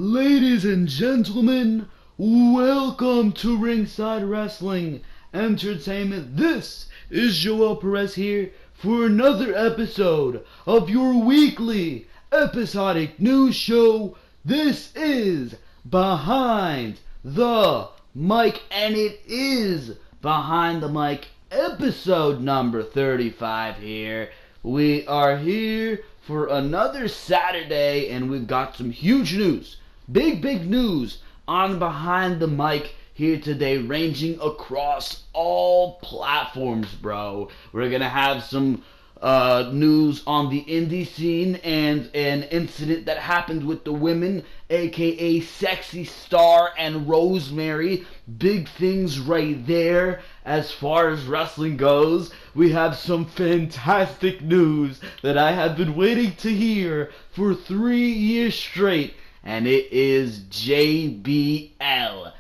Ladies and gentlemen, welcome to Ringside Wrestling Entertainment. This is Joel Perez here for another episode of your weekly episodic news show. This is Behind the Mic, and it is Behind the Mic episode number 35 here. We are here for another Saturday, and we've got some huge news. Big news on Behind the Mic here today, ranging across all platforms, bro. We're gonna have some news on the indie scene and an incident that happened with the women, aka Sexy Star and Rosemary. Big things right there as far as wrestling goes. We have some fantastic news that I have been waiting to hear for 3 years straight, and it is JBL.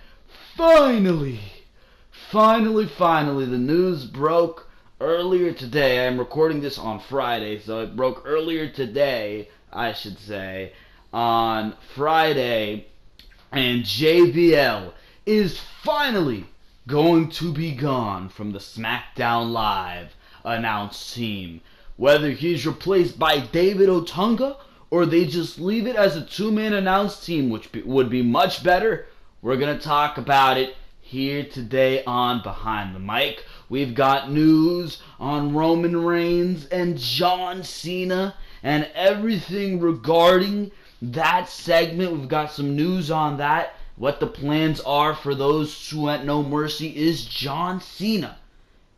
Finally, the news broke earlier today. I'm recording this on Friday, so it broke earlier today, I should say, on Friday, and JBL is finally going to be gone from the Smackdown Live announced team. Whether he's replaced by David Otunga or they just leave it as a two-man announced team, which would be much better, we're going to talk about it here today on Behind the Mic. We've got news on Roman Reigns and John Cena and everything regarding that segment. We've got some news on that, what the plans are for those who at No Mercy. Is John Cena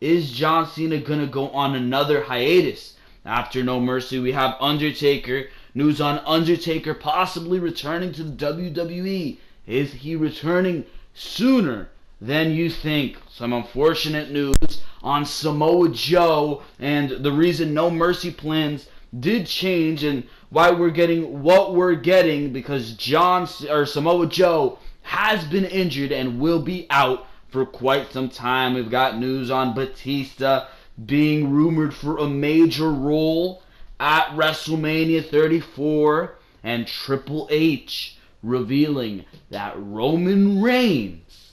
going to go on another hiatus after No Mercy? We have Undertaker, news on Undertaker possibly returning to the WWE. Is he returning sooner than you think? Some unfortunate news on Samoa Joe and the reason No Mercy plans did change and why we're getting what we're getting, because Samoa Joe has been injured and will be out for quite some time. We've got news on Batista being rumored for a major role at WrestleMania 34, and Triple H revealing that Roman Reigns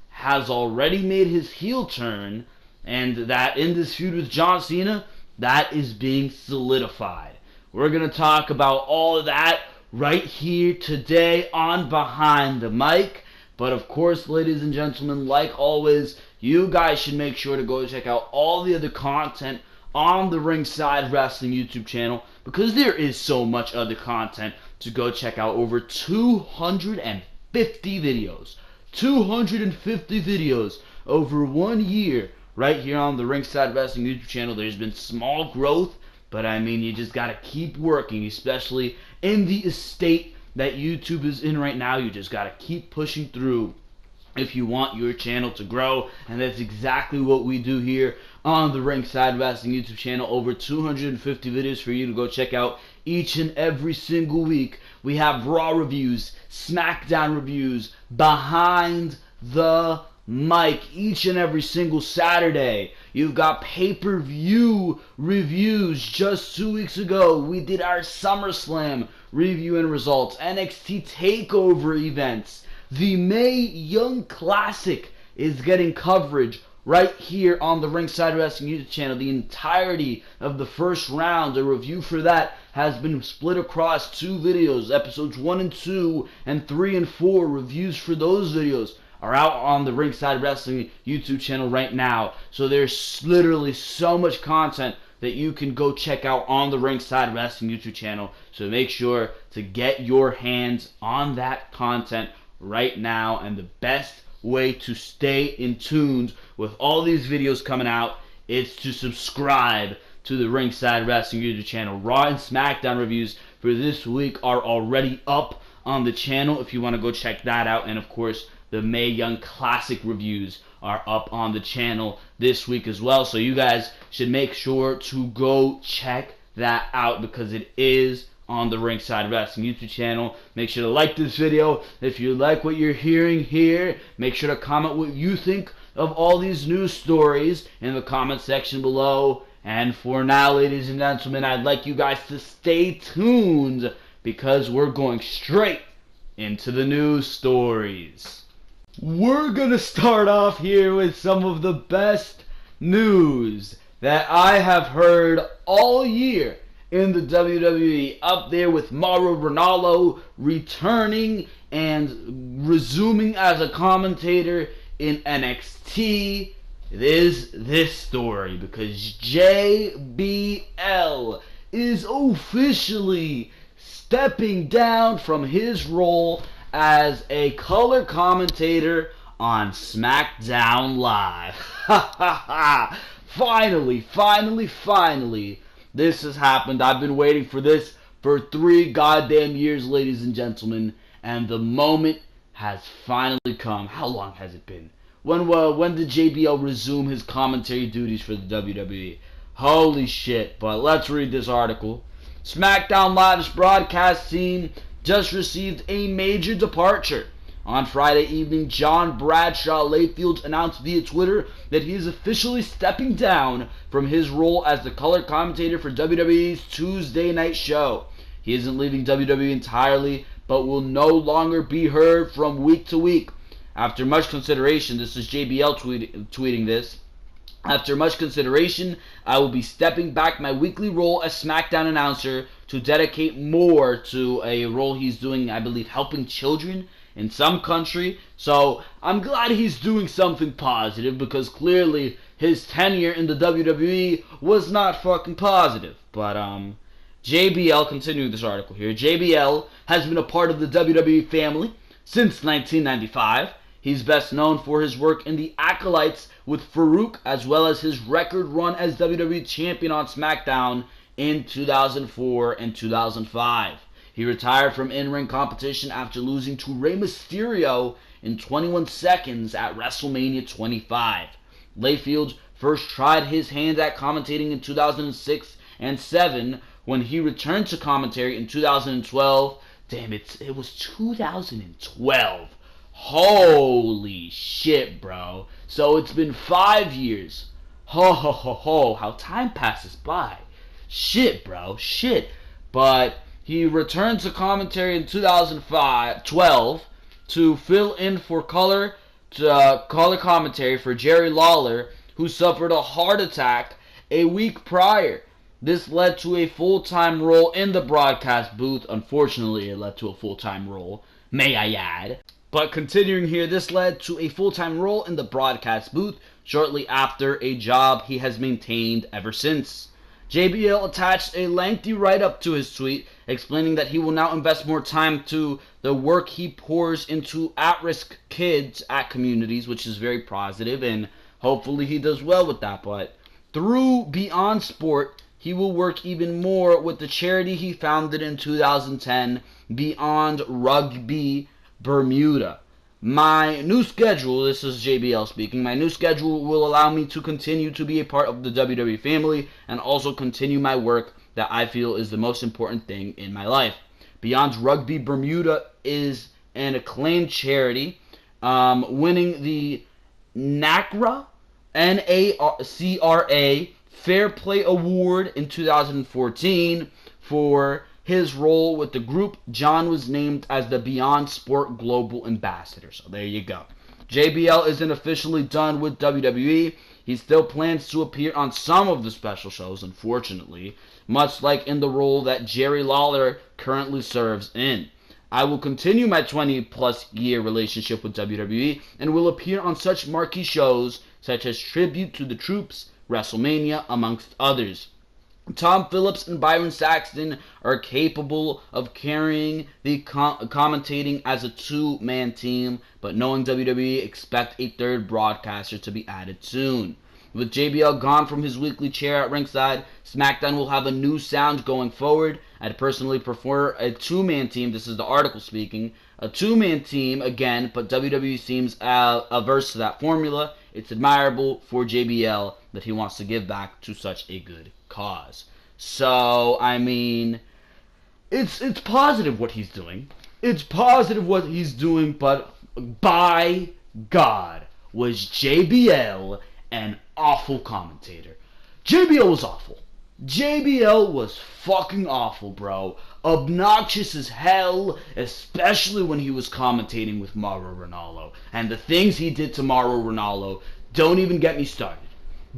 has already made his heel turn, and that in this feud with John Cena, that is being solidified. We're going to talk about all of that right here today on Behind the Mic. But of course, ladies and gentlemen, like always, you guys should make sure to go check out all the other content on the Ringside Wrestling YouTube channel, because there is so much other content to go check out. Over 250 videos. 250 videos over 1 year right here on the Ringside Wrestling YouTube channel. There's been small growth, but I mean, you just gotta keep working, especially in the estate that YouTube is in right now. You just gotta keep pushing through if you want your channel to grow, and that's exactly what we do here on the Ringside Wrestling YouTube channel. Over 250 videos for you to go check out each and every single week. We have Raw reviews, Smackdown reviews, Behind the Mic each and every single Saturday. You've got pay-per-view reviews. Just 2 weeks ago, we did our SummerSlam review and results, NXT TakeOver events. The Mae Young Classic is getting coverage right here on the Ringside Wrestling YouTube channel. The entirety of the first round, a review for that, has been split across 2 videos. Episodes 1 and 2 and 3 and 4, reviews for those videos are out on the Ringside Wrestling YouTube channel right now. So there's literally so much content that you can go check out on the Ringside Wrestling YouTube channel. So make sure to get your hands on that content right now. And the best way to stay in tune with all these videos coming out is to subscribe to the Ringside Wrestling YouTube channel. Raw and Smackdown reviews for this week are already up on the channel if you want to go check that out. And of course, the Mae Young Classic reviews are up on the channel this week as well. So you guys should make sure to go check that out, because it is on the Ringside Wrestling YouTube channel. Make sure to like this video. If you like what you're hearing here, make sure to comment what you think of all these news stories in the comment section below. And for now, ladies and gentlemen, I'd like you guys to stay tuned because we're going straight into the news stories. We're gonna start off here with some of the best news that I have heard all year in the WWE, up there with Mauro Ranallo returning and resuming as a commentator in NXT. It is this story, because JBL is officially stepping down from his role as a color commentator on Smackdown Live. Finally, this has happened. I've been waiting for this for 3 goddamn years, ladies and gentlemen, and the moment has finally come. How long has it been? When did JBL resume his commentary duties for the WWE? Holy shit. But let's read this article. Smackdown Live's broadcast team just received a major departure. On Friday evening, John Bradshaw Layfield announced via Twitter that he is officially stepping down from his role as the color commentator for WWE's Tuesday night show. He isn't leaving WWE entirely, but will no longer be heard from week to week. After much consideration, this is JBL tweeting this. After much consideration, I will be stepping back my weekly role as SmackDown announcer to dedicate more to a role he's doing, I believe, helping children in some country. So I'm glad he's doing something positive, because clearly his tenure in the WWE was not fucking positive. But JBL, continuing this article here, JBL has been a part of the WWE family since 1995. He's best known for his work in the Acolytes with Farouk, as well as his record run as WWE Champion on SmackDown in 2004 and 2005. He retired from in-ring competition after losing to Rey Mysterio in 21 seconds at WrestleMania 25. Layfield first tried his hand at commentating in 2006 and 7 when he returned to commentary in 2012. Damn, it was 2012. Holy shit, bro. So it's been 5 years. Ho, how time passes by. Shit, bro, shit. But he returned to commentary in 2012 to fill in for color commentary for Jerry Lawler, who suffered a heart attack a week prior. This led to a full-time role in the broadcast booth. Unfortunately, it led to a full-time role, may I add. But continuing here, this led to a full-time role in the broadcast booth shortly after, a job he has maintained ever since. JBL attached a lengthy write-up to his tweet explaining that he will now invest more time to the work he pours into at-risk kids at communities, which is very positive, and hopefully he does well with that. But through Beyond Sport, he will work even more with the charity he founded in 2010, Beyond Rugby Bermuda. My new schedule, this is JBL speaking, my new schedule will allow me to continue to be a part of the WWE family and also continue my work that I feel is the most important thing in my life. Beyond Rugby Bermuda is an acclaimed charity, winning the NACRA, N-A-C-R-A Fair Play Award in 2014 for his role with the group. John was named as the Beyond Sport Global Ambassador. So there you go. JBL isn't officially done with WWE. He still plans to appear on some of the special shows, unfortunately, much like in the role that Jerry Lawler currently serves in. I will continue my 20-plus year relationship with WWE and will appear on such marquee shows such as Tribute to the Troops, WrestleMania, amongst others. Tom Phillips and Byron Saxton are capable of carrying the commentating as a two-man team, but knowing WWE, expect a third broadcaster to be added soon. With JBL gone from his weekly chair at ringside, SmackDown will have a new sound going forward. I'd personally prefer a two-man team, this is the article speaking, a two-man team again, but WWE seems averse to that formula. It's admirable for JBL that he wants to give back to such a good cause. So, I mean, it's positive what he's doing. It's positive what he's doing, but by God, was JBL an awful commentator. JBL was awful. JBL was fucking awful, bro. Obnoxious as hell, especially when he was commentating with Mauro Ranallo. And the things he did to Mauro Ranallo, don't even get me started.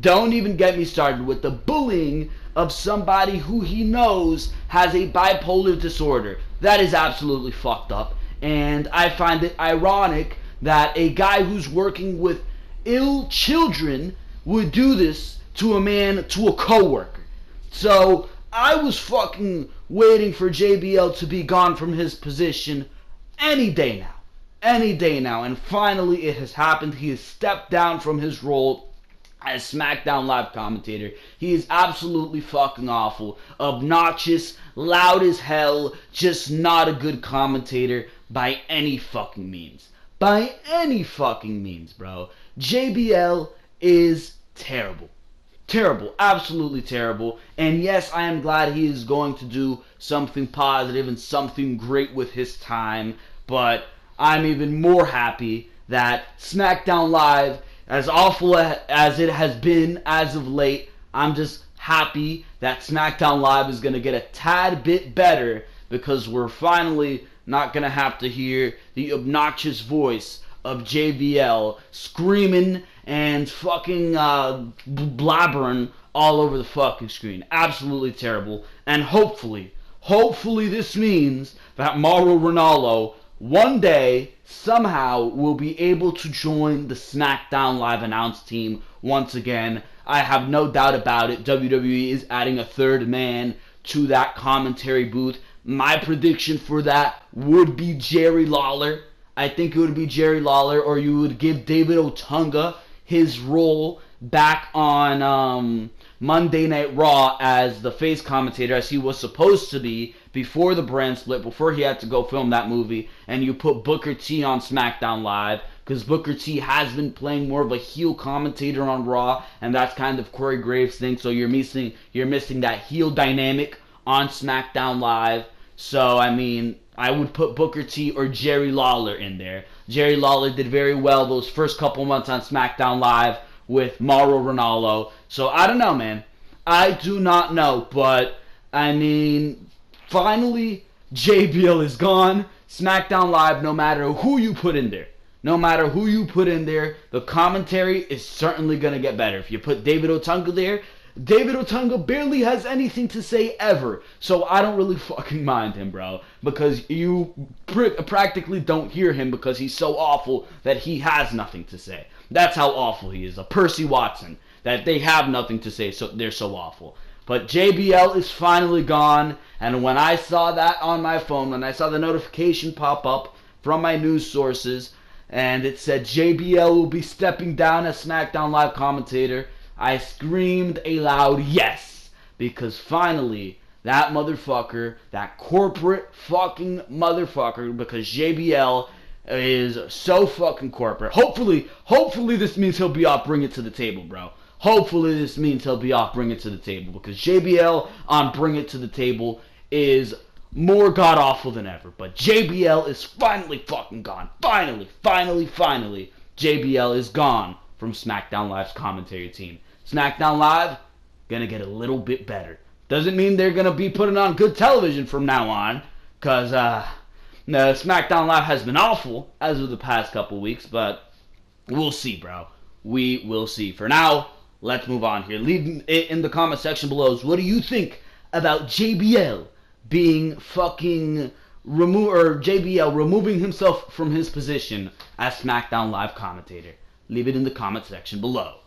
Don't even get me started with the bullying of somebody who he knows has a bipolar disorder. That is absolutely fucked up. And I find it ironic that a guy who's working with ill children would do this to a man, to a coworker. So I was fucking waiting for JBL to be gone from his position any day now. Any day now. And finally it has happened. He has stepped down from his role as Smackdown live commentator. He is absolutely fucking awful. Obnoxious, loud as hell, just not a good commentator by any fucking means. By any fucking means, bro. JBL is terrible. Terrible, absolutely terrible. And yes, I am glad he is going to do something positive and something great with his time, but I'm even more happy that Smackdown Live, as awful as it has been as of late, I'm just happy that Smackdown Live is going to get a tad bit better, because we're finally not going to have to hear the obnoxious voice of JBL screaming and fucking blabbering all over the fucking screen. Absolutely terrible. And hopefully this means that Mauro Ranallo one day somehow will be able to join the Smackdown Live announce team once again. I have no doubt about it. WWE is adding a third man to that commentary booth. My prediction for that would be Jerry Lawler. I think it would be Jerry Lawler, or you would give David Otunga his role back on Monday Night Raw as the face commentator, as he was supposed to be before the brand split, before he had to go film that movie, and you put Booker T on SmackDown Live, because Booker T has been playing more of a heel commentator on Raw, and that's kind of Corey Graves' thing, so you're missing that heel dynamic on SmackDown Live. So, I mean, I would put Booker T or Jerry Lawler in there. Jerry Lawler did very well those first couple months on SmackDown Live with Mauro Ranallo. So, I don't know, man. I do not know. But, I mean, finally, JBL is gone. SmackDown Live, no matter who you put in there. No matter who you put in there, the commentary is certainly going to get better. If you put David Otunga there, David Otunga barely has anything to say ever, so I don't really fucking mind him, bro, because you practically don't hear him because he's so awful that he has nothing to say. That's how awful he is, a Percy Watson, that they have nothing to say, so they're so awful. But JBL is finally gone, and when I saw that on my phone, when I saw the notification pop up from my news sources, and it said JBL will be stepping down as SmackDown Live commentator, I screamed a loud yes, because finally, that motherfucker, that corporate fucking motherfucker, because JBL is so fucking corporate. Hopefully this means he'll be off Bring It to the Table, bro. Hopefully this means he'll be off Bring It to the Table, because JBL on Bring It to the Table is more god-awful than ever. But JBL is finally fucking gone. Finally, JBL is gone from SmackDown Live's commentary team. SmackDown Live, gonna get a little bit better. Doesn't mean they're gonna be putting on good television from now on, because SmackDown Live has been awful as of the past couple weeks, but we'll see, bro. We will see. For now, let's move on here. Leave it in the comment section below. What do you think about JBL being fucking JBL removing himself from his position as SmackDown Live commentator? Leave it in the comment section below.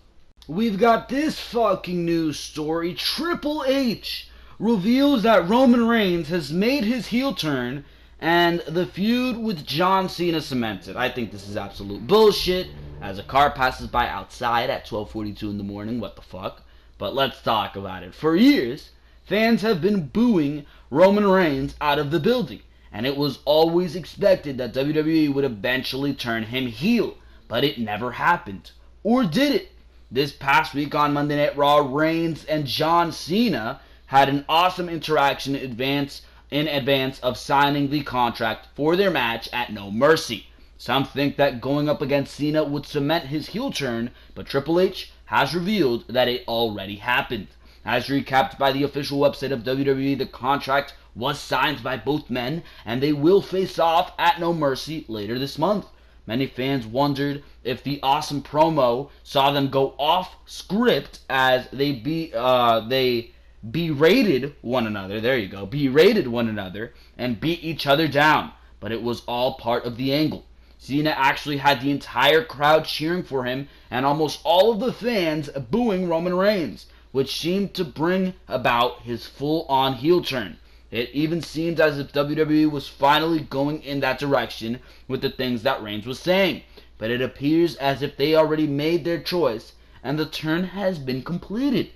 We've got this fucking news story. Triple H reveals that Roman Reigns has made his heel turn and the feud with John Cena cemented. I think this is absolute bullshit. As a car passes by outside at 12:42 in the morning, what the fuck? But let's talk about it. For years, fans have been booing Roman Reigns out of the building, and it was always expected that WWE would eventually turn him heel, but it never happened. Or did it? This past week on Monday Night Raw, Reigns and John Cena had an awesome interaction in advance of signing the contract for their match at No Mercy. Some think that going up against Cena would cement his heel turn, but Triple H has revealed that it already happened. As recapped by the official website of WWE, the contract was signed by both men, and they will face off at No Mercy later this month. Many fans wondered if the awesome promo saw them go off script as they berated one another. There you go, berated one another and beat each other down. But it was all part of the angle. Cena actually had the entire crowd cheering for him and almost all of the fans booing Roman Reigns, which seemed to bring about his full-on heel turn. It even seemed as if WWE was finally going in that direction with the things that Reigns was saying. But it appears as if they already made their choice and the turn has been completed.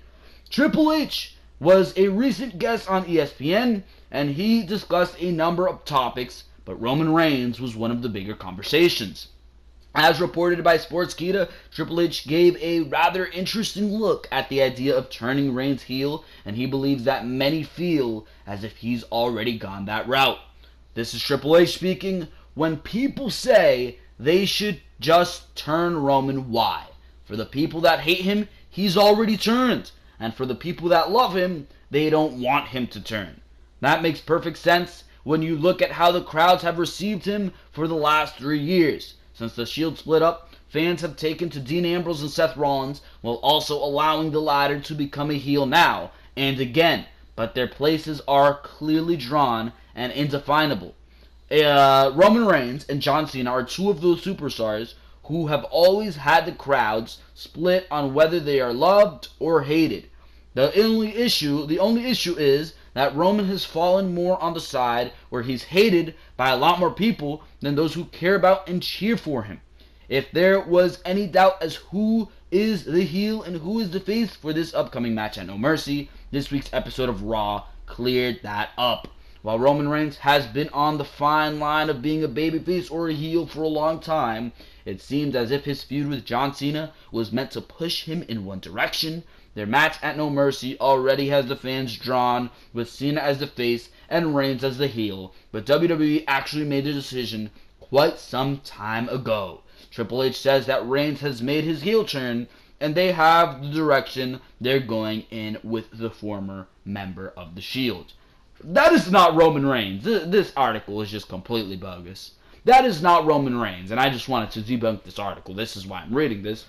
Triple H was a recent guest on ESPN and he discussed a number of topics, but Roman Reigns was one of the bigger conversations. As reported by Sportskeeda, Triple H gave a rather interesting look at the idea of turning Reigns heel, and he believes that many feel as if he's already gone that route. This is Triple H speaking. When people say they should just turn Roman, why? For the people that hate him, he's already turned. And for the people that love him, they don't want him to turn. That makes perfect sense when you look at how the crowds have received him for the last 3 years. Since the Shield split up, fans have taken to Dean Ambrose and Seth Rollins, while also allowing the latter to become a heel now and again, but their places are clearly drawn and indefinable. Roman Reigns and John Cena are two of those superstars who have always had the crowds split on whether they are loved or hated. The only issue is that Roman has fallen more on the side where he's hated by a lot more people than those who care about and cheer for him. If there was any doubt as who is the heel and who is the face for this upcoming match at No Mercy, this week's episode of Raw cleared that up. While Roman Reigns has been on the fine line of being a babyface or a heel for a long time, it seems as if his feud with John Cena was meant to push him in one direction. Their match at No Mercy already has the fans drawn, with Cena as the face and Reigns as the heel, but WWE actually made the decision quite some time ago. Triple H says that Reigns has made his heel turn, and they have the direction they're going in with the former member of the Shield. That is not Roman Reigns. This article is just completely bogus. That is not Roman Reigns, and I just wanted to debunk this article. This is why I'm reading this.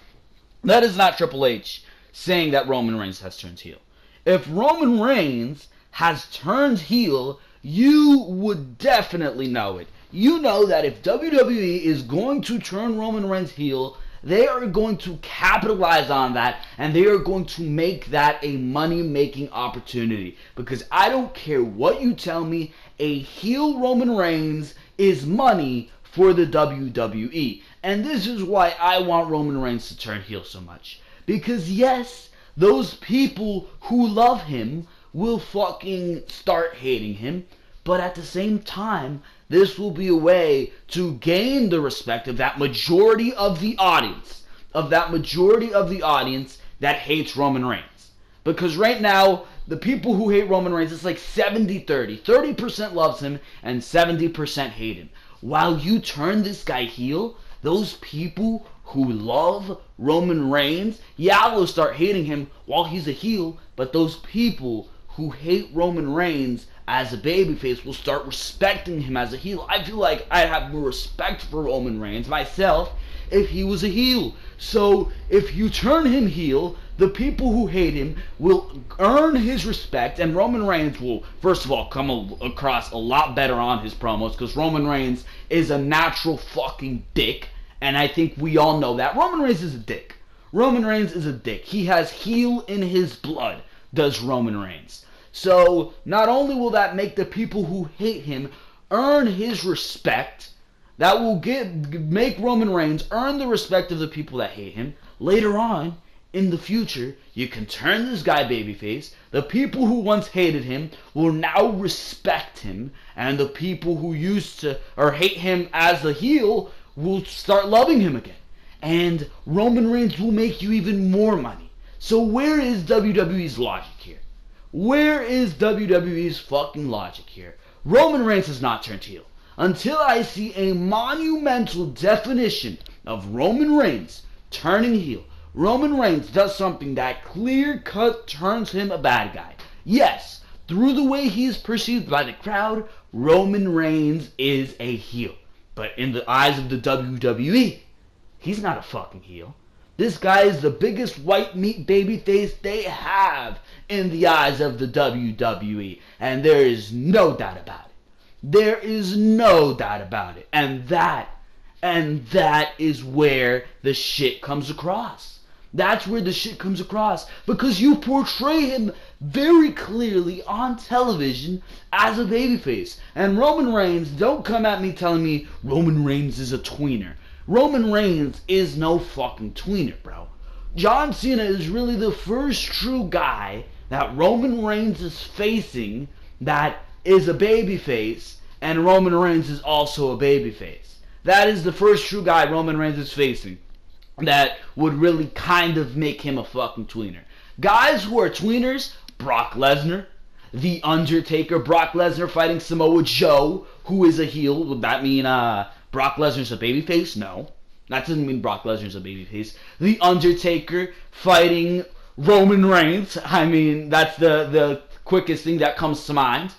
That is not Triple H saying that Roman Reigns has turned heel. If Roman Reigns has turned heel, you would definitely know it. You know that if WWE is going to turn Roman Reigns heel, they are going to capitalize on that, and they are going to make that a money-making opportunity. Because I don't care what you tell me, a heel Roman Reigns is money for the WWE. And this is why I want Roman Reigns to turn heel so much. Because yes, those people who love him will fucking start hating him, but at the same time, this will be a way to gain the respect of that majority of the audience, that hates Roman Reigns. Because right now, the people who hate Roman Reigns, it's like 70-30. 30% loves him and 70% hate him. While you turn this guy heel, those people who love Roman Reigns, yeah, they'll start hating him while he's a heel, but those people who hate Roman Reigns as a babyface will start respecting him as a heel. I feel like I'd have more respect for Roman Reigns myself if he was a heel. So if you turn him heel, the people who hate him will earn his respect, and Roman Reigns will, first of all, come across a lot better on his promos, because Roman Reigns is a natural fucking dick, and I think we all know that. Roman Reigns is a dick. Roman Reigns is a dick. He has heel in his blood, does Roman Reigns. So not only will that make the people who hate him earn his respect, that will make Roman Reigns earn the respect of the people that hate him. Later on, in the future, you can turn this guy babyface. The people who once hated him will now respect him, and the people who used to or hate him as the heel will start loving him again. And Roman Reigns will make you even more money. So where is WWE's logic here? Where is WWE's fucking logic here? Roman Reigns has not turned heel. Until I see a monumental definition of Roman Reigns turning heel, Roman Reigns does something that clear-cut turns him a bad guy. Yes, through the way he is perceived by the crowd, Roman Reigns is a heel. But in the eyes of the WWE, he's not a fucking heel. This guy is the biggest white meat babyface they have in the eyes of the WWE. And there is no doubt about it. There is no doubt about it. And that is where the shit comes across. That's where the shit comes across. Because you portray him very clearly on television as a babyface. And Roman Reigns, don't come at me telling me Roman Reigns is a tweener. Roman Reigns is no fucking tweener, bro. John Cena is really the first true guy that Roman Reigns is facing that is a babyface, and Roman Reigns is also a babyface. That is the first true guy Roman Reigns is facing that would really kind of make him a fucking tweener. Guys who are tweeners, Brock Lesnar, The Undertaker, Brock Lesnar fighting Samoa Joe, who is a heel. Would that mean Brock Lesnar's a babyface? No. That doesn't mean Brock Lesnar's a babyface. The Undertaker fighting Roman Reigns. I mean, that's the quickest thing that comes to mind.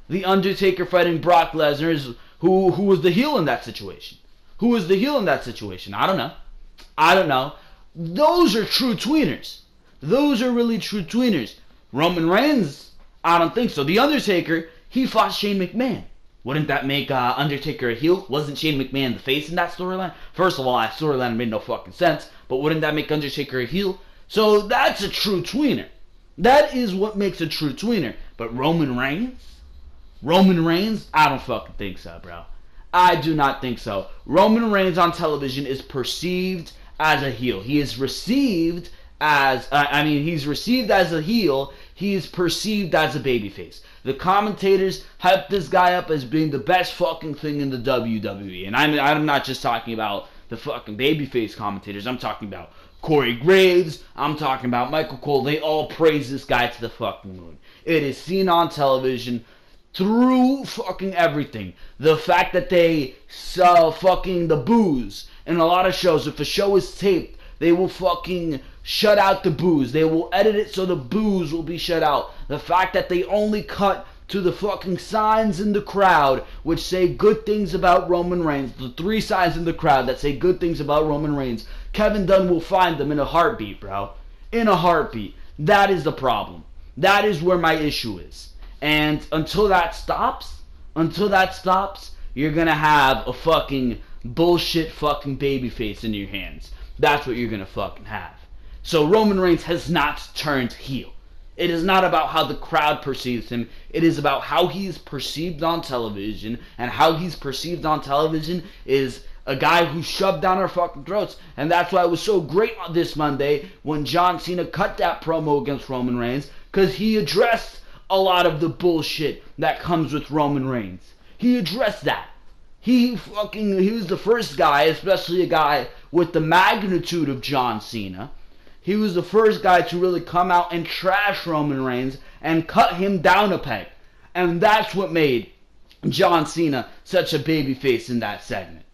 The Undertaker fighting Brock Lesnar is who was the heel in that situation? Who was the heel in that situation? I don't know. Those are true tweeners. Those are really true tweeners. Roman Reigns, I don't think so. The Undertaker, he fought Shane McMahon. Wouldn't that make Undertaker a heel? Wasn't Shane McMahon the face in that storyline? First of all, that storyline made no fucking sense. But wouldn't that make Undertaker a heel? So that's a true tweener. That is what makes a true tweener. But Roman Reigns? I don't fucking think so, bro. I do not think so. Roman Reigns on television is perceived as a heel. He is received as, he's received as a heel. He is perceived as a babyface. The commentators hype this guy up as being the best fucking thing in the WWE. And I'm not just talking about the fucking babyface commentators. I'm talking about Corey Graves. I'm talking about Michael Cole. They all praise this guy to the fucking moon. It is seen on television through fucking everything. The fact that they sell fucking the booze in a lot of shows. If a show is taped, they will fucking shut out the booze. They will edit it so the booze will be shut out. The fact that they only cut to the fucking signs in the crowd which say good things about Roman Reigns. The 3 signs in the crowd that say good things about Roman Reigns. Kevin Dunn will find them in a heartbeat, bro. In a heartbeat. That is the problem. That is where my issue is. And until that stops, you're gonna have a fucking bullshit fucking babyface in your hands. That's what you're gonna fucking have. So Roman Reigns has not turned heel. It is not about how the crowd perceives him. It is about how he's perceived on television. And how he's perceived on television is a guy who shoved down our fucking throats. And that's why it was so great on this Monday when John Cena cut that promo against Roman Reigns. Because he addressed a lot of the bullshit that comes with Roman Reigns. He addressed that. He was the first guy, especially a guy with the magnitude of John Cena. He was the first guy to really come out and trash Roman Reigns and cut him down a peg. And that's what made John Cena such a babyface in that segment.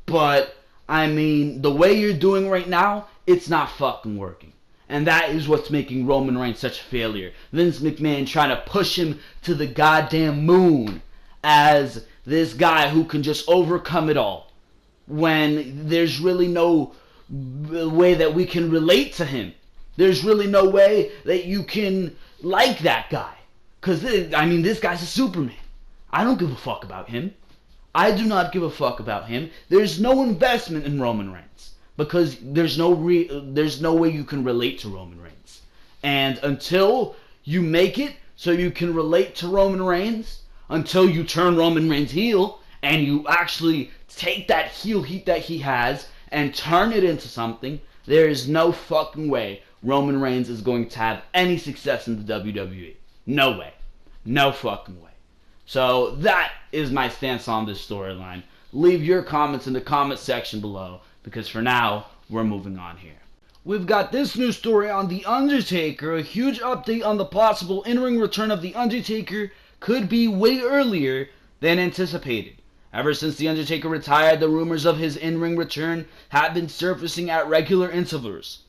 But, the way you're doing right now, it's not fucking working. And that is what's making Roman Reigns such a failure. Vince McMahon trying to push him to the goddamn moon as this guy who can just overcome it all. When there's really no way that we can relate to him. There's really no way that you can like that guy. Because, this guy's a Superman. I don't give a fuck about him. I do not give a fuck about him. There's no investment in Roman Reigns. Because there's no way you can relate to Roman Reigns. And until you make it so you can relate to Roman Reigns, until you turn Roman Reigns heel, and you actually take that heel heat that he has and turn it into something, there is no fucking way Roman Reigns is going to have any success in the WWE. No way. No fucking way. So that is my stance on this storyline. Leave your comments in the comment section below, because for now, we're moving on here. We've got this new story on The Undertaker, a huge update on the possible in-ring return of The Undertaker could be way earlier than anticipated. Ever since The Undertaker retired, the rumors of his in-ring return have been surfacing at regular intervals.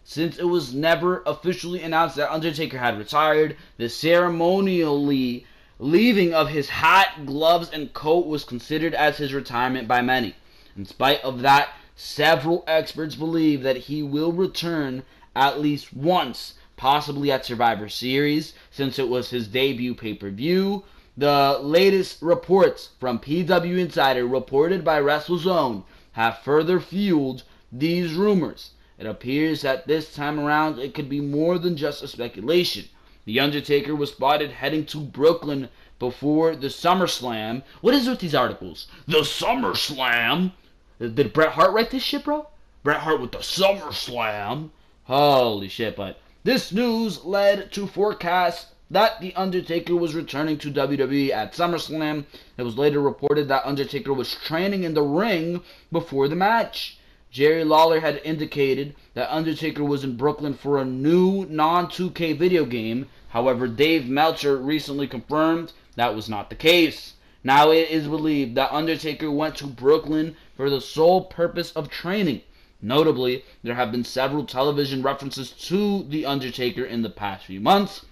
Since it was never officially announced that Undertaker had retired, the ceremonially leaving of his hat, gloves, and coat was considered as his retirement by many. In spite of that, several experts believe that he will return at least once, possibly at Survivor Series, since it was his debut pay-per-view. The latest reports from PW Insider, reported by WrestleZone, have further fueled these rumors. It appears that this time around it could be more than just a speculation. The Undertaker was spotted heading to Brooklyn before the SummerSlam. What is with these articles? The SummerSlam? Did Bret Hart write this shit, bro? Bret Hart with the SummerSlam? Holy shit, but this news led to forecasts that The Undertaker was returning to WWE at SummerSlam. It was later reported that Undertaker was training in the ring before the match. Jerry Lawler had indicated that Undertaker was in Brooklyn for a new non-2K video game. However, Dave Meltzer recently confirmed that was not the case. Now it is believed that Undertaker went to Brooklyn for the sole purpose of training. Notably, there have been several television references to The Undertaker in the past few months.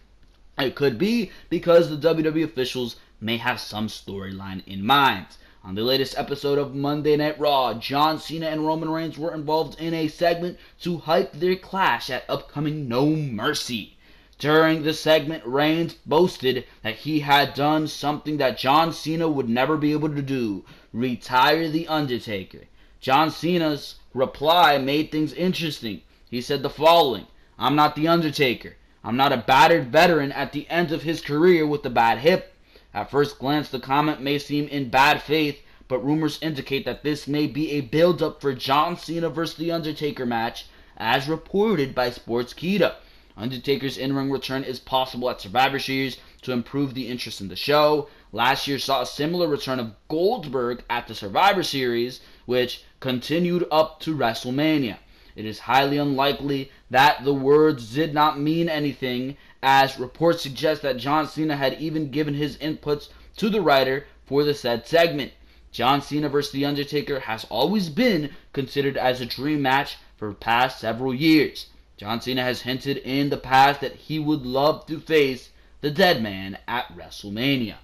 It could be because the WWE officials may have some storyline in mind. On the latest episode of Monday Night Raw, John Cena and Roman Reigns were involved in a segment to hype their clash at upcoming No Mercy. During the segment, Reigns boasted that he had done something that John Cena would never be able to do: retire The Undertaker. John Cena's reply made things interesting. He said the following: "I'm not The Undertaker. I'm not a battered veteran at the end of his career with a bad hip." At first glance, the comment may seem in bad faith, but rumors indicate that this may be a build-up for John Cena vs. The Undertaker match, as reported by Sportskeeda. Undertaker's in-ring return is possible at Survivor Series to improve the interest in the show. Last year saw a similar return of Goldberg at the Survivor Series, which continued up to WrestleMania. It is highly unlikely that the words did not mean anything, as reports suggest that John Cena had even given his inputs to the writer for the said segment. John Cena vs. The Undertaker has always been considered as a dream match for the past several years. John Cena has hinted in the past that he would love to face the Dead Man at WrestleMania.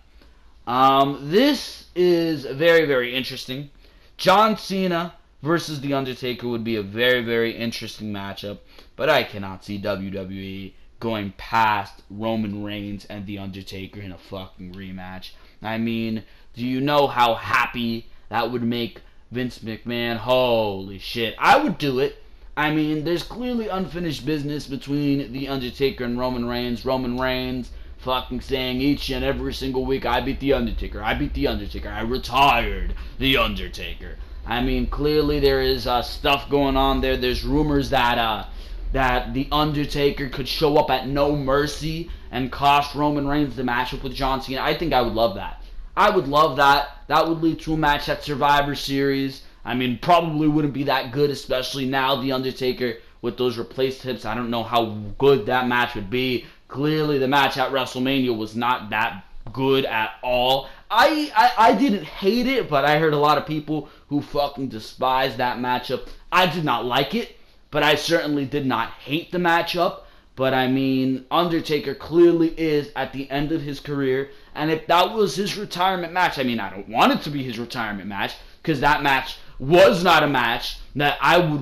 This is very, very interesting. John Cena versus The Undertaker would be a very, very interesting matchup, but I cannot see WWE going past Roman Reigns and The Undertaker in a fucking rematch. I mean, do you know how happy that would make Vince McMahon? Holy shit. I would do it. I mean, there's clearly unfinished business between The Undertaker and Roman Reigns. Roman Reigns fucking saying each and every single week, "I beat The Undertaker, I beat The Undertaker, I retired The Undertaker." I mean, clearly there is stuff going on there. There's rumors that The Undertaker could show up at No Mercy and cost Roman Reigns the matchup with John Cena. I think I would love that. I would love that. That would lead to a match at Survivor Series. I mean, probably wouldn't be that good, especially now The Undertaker with those replaced hips. I don't know how good that match would be. Clearly the match at WrestleMania was not that good at all. I didn't hate it, but I heard a lot of people who fucking despised that matchup. I did not like it, but I certainly did not hate the matchup. But I mean, Undertaker clearly is at the end of his career, and if that was his retirement match, I mean, I don't want it to be his retirement match, because that match was not a match that I would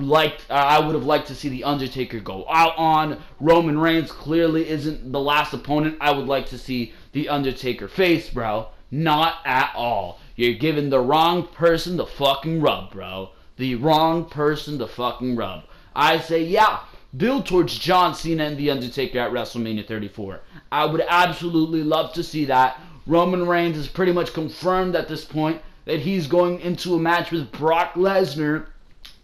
have liked to see The Undertaker go out on. Roman Reigns clearly isn't the last opponent I would like to see The Undertaker face, bro. Not at all. You're giving the wrong person the fucking rub, bro. The wrong person the fucking rub. I say, yeah, build towards John Cena and The Undertaker at WrestleMania 34. I would absolutely love to see that. Roman Reigns is pretty much confirmed at this point that he's going into a match with Brock Lesnar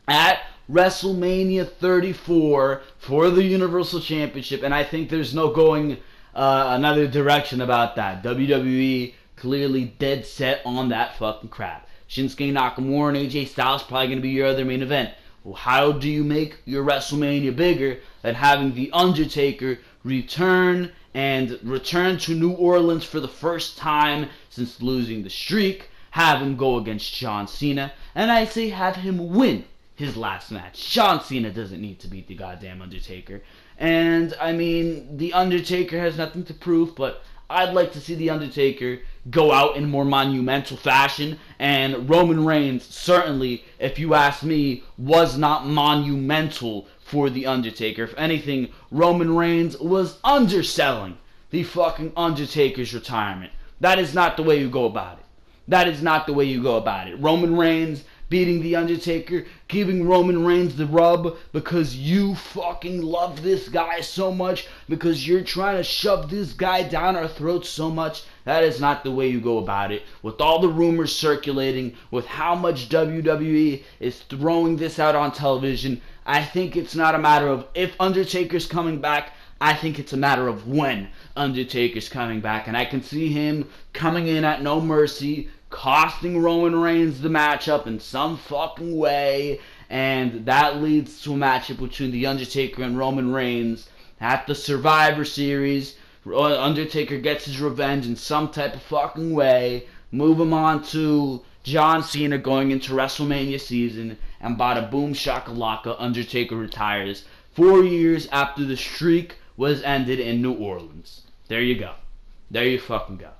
at WrestleMania 34 for the Universal Championship, and I think there's no going another direction about that. WWE clearly dead set on that fucking crap. Shinsuke Nakamura and AJ Styles probably going to be your other main event. Well, how do you make your WrestleMania bigger than having The Undertaker return to New Orleans for the first time since losing the streak? have him go against John Cena, and I say have him win his last match. John Cena doesn't need to beat the goddamn Undertaker. And, I mean, the Undertaker has nothing to prove, but I'd like to see the Undertaker go out in more monumental fashion, and Roman Reigns, certainly, if you ask me, was not monumental for the Undertaker. If anything, Roman Reigns was underselling the fucking Undertaker's retirement. That is not the way you go about it. That is not the way you go about it. Roman Reigns beating the Undertaker, giving Roman Reigns the rub because you fucking love this guy so much, because you're trying to shove this guy down our throats so much. That is not the way you go about it. With all the rumors circulating, with how much WWE is throwing this out on television, I think it's not a matter of if Undertaker's coming back. I think it's a matter of when Undertaker's coming back. And I can see him coming in at No Mercy, costing Roman Reigns the matchup in some fucking way, and that leads to a matchup between The Undertaker and Roman Reigns at the Survivor Series. Undertaker gets his revenge in some type of fucking way, move him on to John Cena going into WrestleMania season, and bada boom shakalaka, Undertaker retires 4 years after the streak was ended in New Orleans. There you go. There you fucking go.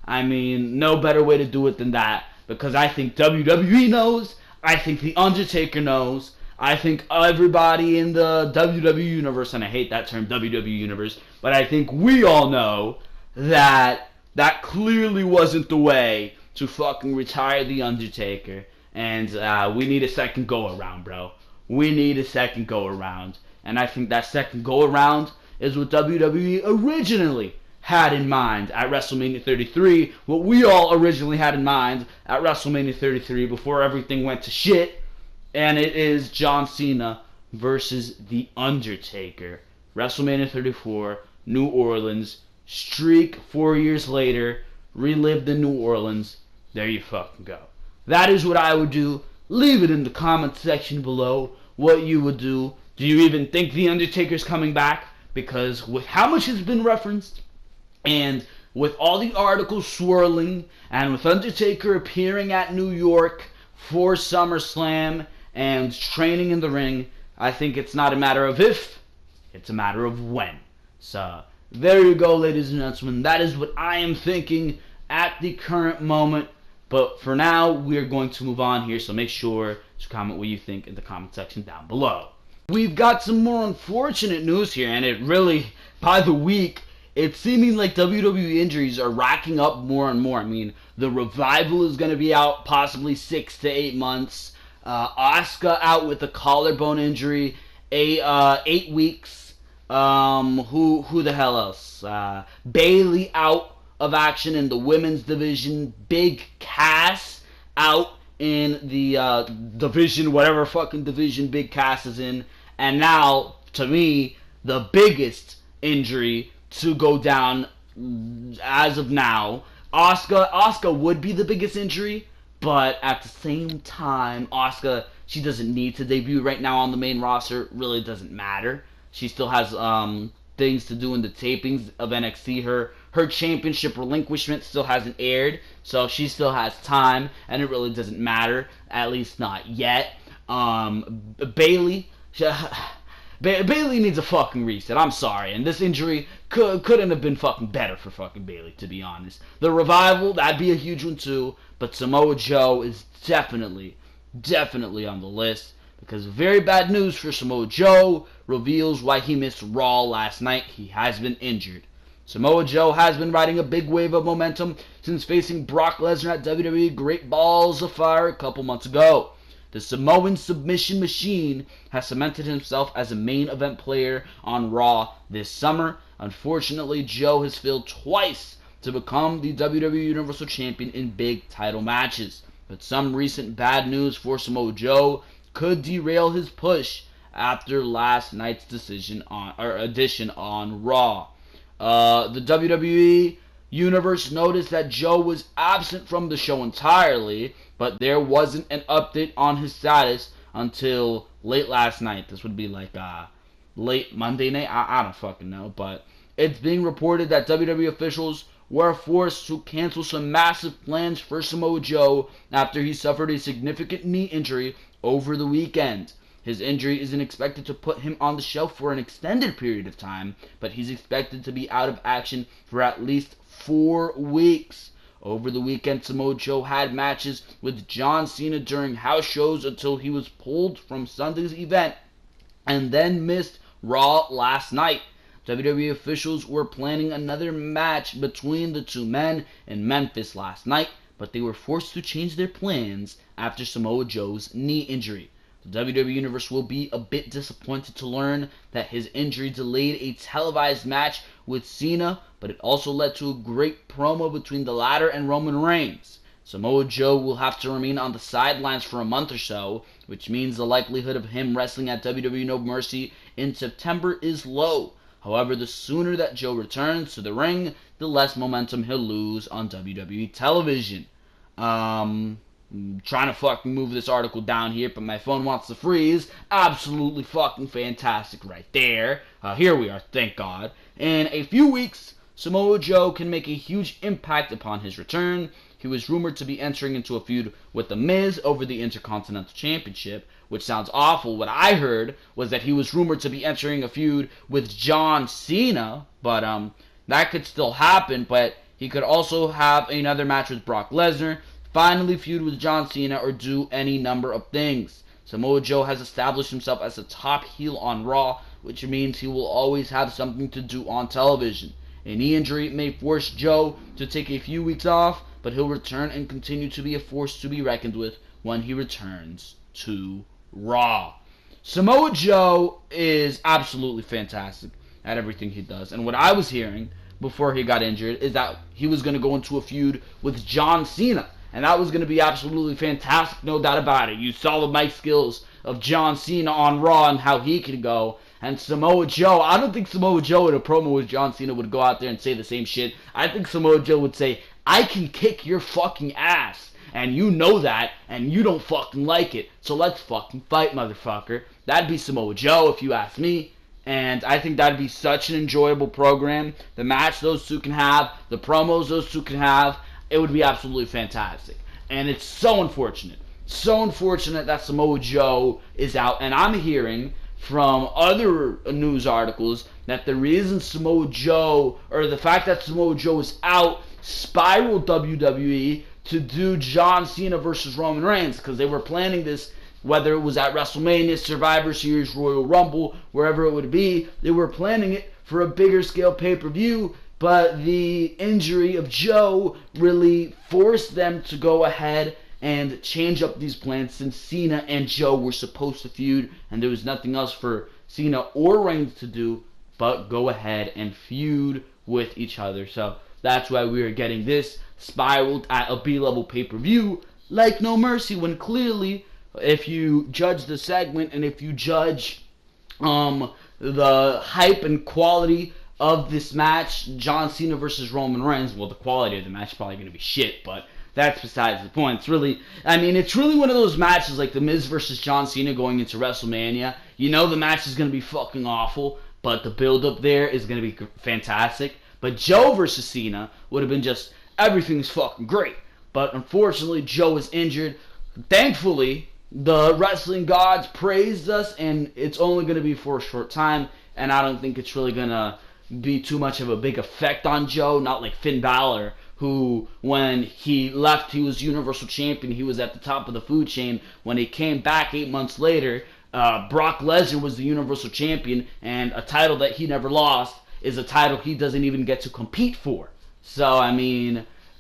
I mean, no better way to do it than that, because I think WWE knows, I think The Undertaker knows, I think everybody in the WWE universe, and I hate that term, WWE universe, but I think we all know that that clearly wasn't the way to fucking retire The Undertaker, and we need a second go-around, bro. We need a second go-around, and I think that second go-around is what WWE originally had in mind at WrestleMania 33, what we all originally had in mind at WrestleMania 33 before everything went to shit, and it is John Cena versus The Undertaker. WrestleMania 34, New Orleans, streak 4 years later, relived in New Orleans. There you fucking go. That is what I would do. Leave it in the comment section below what you would do. Do you even think The Undertaker's coming back? Because with how much has been referenced, and with all the articles swirling, and with Undertaker appearing at New York for SummerSlam and training in the ring, I think it's not a matter of if, it's a matter of when. So, there you go, ladies and gentlemen. That is what I am thinking at the current moment. But for now, we're going to move on here, so make sure to comment what you think in the comment section down below. We've got some more unfortunate news here, and it really, by the week, it's seeming like WWE injuries are racking up more and more. I mean, the Revival is going to be out possibly 6 to 8 months. Asuka out with a collarbone injury, 8 weeks. Who the hell else? Bayley out of action in the women's division. Big Cass out in the division, whatever fucking division Big Cass is in. And now, to me, the biggest injury to go down as of now. Asuka would be the biggest injury, but at the same time, Asuka, she doesn't need to debut right now on the main roster. It really doesn't matter. She still has things to do in the tapings of NXT. Her championship relinquishment still hasn't aired, so she still has time, and it really doesn't matter, at least not yet. Bayley needs a fucking reset. I'm sorry, and this injury couldn't have been fucking better for fucking Bayley, to be honest. The Revival, that'd be a huge one too, but Samoa Joe is definitely on the list, because very bad news for Samoa Joe reveals why he missed Raw last night. He has been injured. Samoa Joe has been riding a big wave of momentum since facing Brock Lesnar at WWE Great Balls of Fire a couple months ago. The Samoan submission machine has cemented himself as a main event player on Raw this summer. Unfortunately, Joe has failed twice to become the WWE Universal Champion in big title matches. But some recent bad news for Samoa Joe could derail his push after last night's addition on Raw. The WWE Universe noticed that Joe was absent from the show entirely, but there wasn't an update on his status until late last night. This would be like late Monday night. I don't fucking know, but it's being reported that WWE officials were forced to cancel some massive plans for Samoa Joe after he suffered a significant knee injury over the weekend. His injury isn't expected to put him on the shelf for an extended period of time, but he's expected to be out of action for at least 4 weeks. Over the weekend, Samoa Joe had matches with John Cena during house shows until he was pulled from Sunday's event and then missed Raw last night. WWE officials were planning another match between the two men in Memphis last night, but they were forced to change their plans after Samoa Joe's knee injury. The WWE Universe will be a bit disappointed to learn that his injury delayed a televised match with Cena, but it also led to a great promo between the latter and Roman Reigns. Samoa Joe will have to remain on the sidelines for a month or so, which means the likelihood of him wrestling at WWE No Mercy in September is low. However, the sooner that Joe returns to the ring, the less momentum he'll lose on WWE television. Trying to fucking move this article down here, but my phone wants to freeze. Absolutely fucking fantastic right there. Here we are, thank God. In a few weeks, Samoa Joe can make a huge impact upon his return. He was rumored to be entering into a feud with The Miz over the Intercontinental Championship, which sounds awful. What I heard was that he was rumored to be entering a feud with John Cena, but that could still happen, but he could also have another match with Brock Lesnar, finally feud with John Cena, or do any number of things. Samoa Joe has established himself as a top heel on Raw, which means he will always have something to do on television. A knee injury may force Joe to take a few weeks off, but he'll return and continue to be a force to be reckoned with when he returns to Raw. Samoa Joe is absolutely fantastic at everything he does, and what I was hearing before he got injured is that he was going to go into a feud with John Cena. And that was going to be absolutely fantastic, no doubt about it. You saw the mic skills of John Cena on Raw and how he could go. And Samoa Joe, I don't think Samoa Joe in a promo with John Cena would go out there and say the same shit. I think Samoa Joe would say, I can kick your fucking ass. And you know that, and you don't fucking like it. So let's fucking fight, motherfucker. That'd be Samoa Joe, if you ask me. And I think that'd be such an enjoyable program. The match those two can have, the promos those two can have, it would be absolutely fantastic. And it's so unfortunate that Samoa Joe is out. And I'm hearing from other news articles that the reason Samoa Joe, or the fact that Samoa Joe is out, spiraled WWE to do John Cena versus Roman Reigns, because they were planning this, whether it was at WrestleMania, Survivor Series, Royal Rumble, wherever it would be, they were planning it for a bigger scale pay-per-view. But the injury of Joe really forced them to go ahead and change up these plans, since Cena and Joe were supposed to feud, and there was nothing else for Cena or Reigns to do but go ahead and feud with each other. So that's why we are getting this spiraled at a B-level pay-per-view like No Mercy, when clearly, if you judge the segment and if you judge the hype and quality of this match, John Cena versus Roman Reigns, well, the quality of the match is probably going to be shit, but that's besides the point. It's really one of those matches like The Miz versus John Cena going into WrestleMania. You know the match is going to be fucking awful, but the build-up there is going to be fantastic. But Joe versus Cena would have been just, everything's fucking great. But unfortunately, Joe is injured. Thankfully, the wrestling gods praised us, and it's only going to be for a short time, and I don't think it's really going to be too much of a big effect on Joe, not like Finn Balor, who, when he left, he was Universal Champion, he was at the top of the food chain. When he came back 8 months later, Brock Lesnar was the Universal Champion, and a title that he never lost is a title he doesn't even get to compete for. So,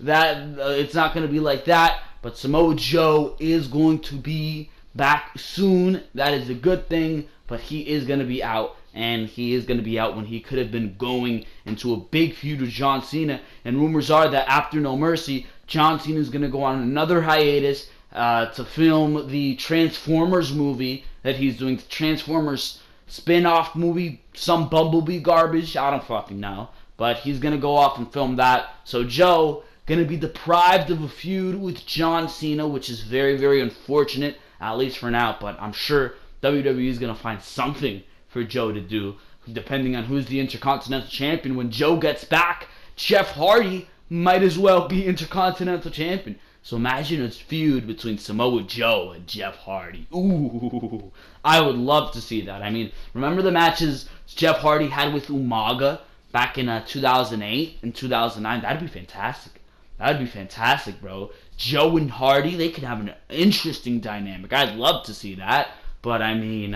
it's not going to be like that, but Samoa Joe is going to be back soon. That is a good thing, but he is going to be out. And he is going to be out when he could have been going into a big feud with John Cena. And rumors are that after No Mercy, John Cena is going to go on another hiatus to film the Transformers movie that he's doing. The Transformers spin-off movie, some Bumblebee garbage, I don't fucking know. But he's going to go off and film that. So Joe going to be deprived of a feud with John Cena, which is very, very unfortunate, at least for now. But I'm sure WWE is going to find something for Joe to do, depending on who's the Intercontinental Champion. When Joe gets back, Jeff Hardy might as well be Intercontinental Champion. So imagine a feud between Samoa Joe and Jeff Hardy. Ooh, I would love to see that. I mean, remember the matches Jeff Hardy had with Umaga back in 2008 and 2009? That'd be fantastic. That'd be fantastic, bro. Joe and Hardy, they could have an interesting dynamic. I'd love to see that. But, I mean,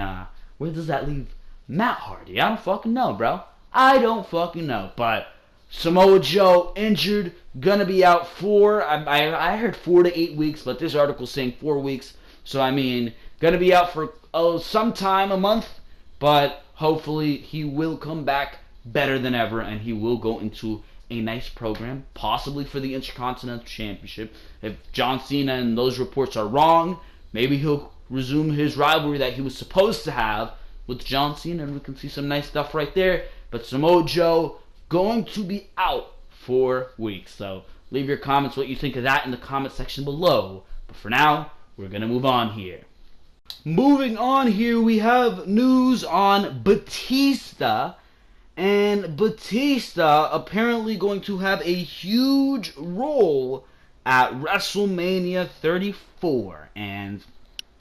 where does that leave Matt Hardy? I don't fucking know, bro. I don't fucking know. But Samoa Joe injured, gonna be out I heard 4 to 8 weeks, but this article's saying 4 weeks. So, I mean, gonna be out for sometime, a month. But hopefully he will come back better than ever, and he will go into a nice program, possibly for the Intercontinental Championship. If John Cena and those reports are wrong, maybe he'll resume his rivalry that he was supposed to have with John Cena, and we can see some nice stuff right there. But Samoa Joe going to be out 4 weeks. So leave your comments what you think of that in the comment section below. But for now, we're going to move on here. Moving on here, we have news on Batista. And Batista apparently going to have a huge role at WrestleMania 34. And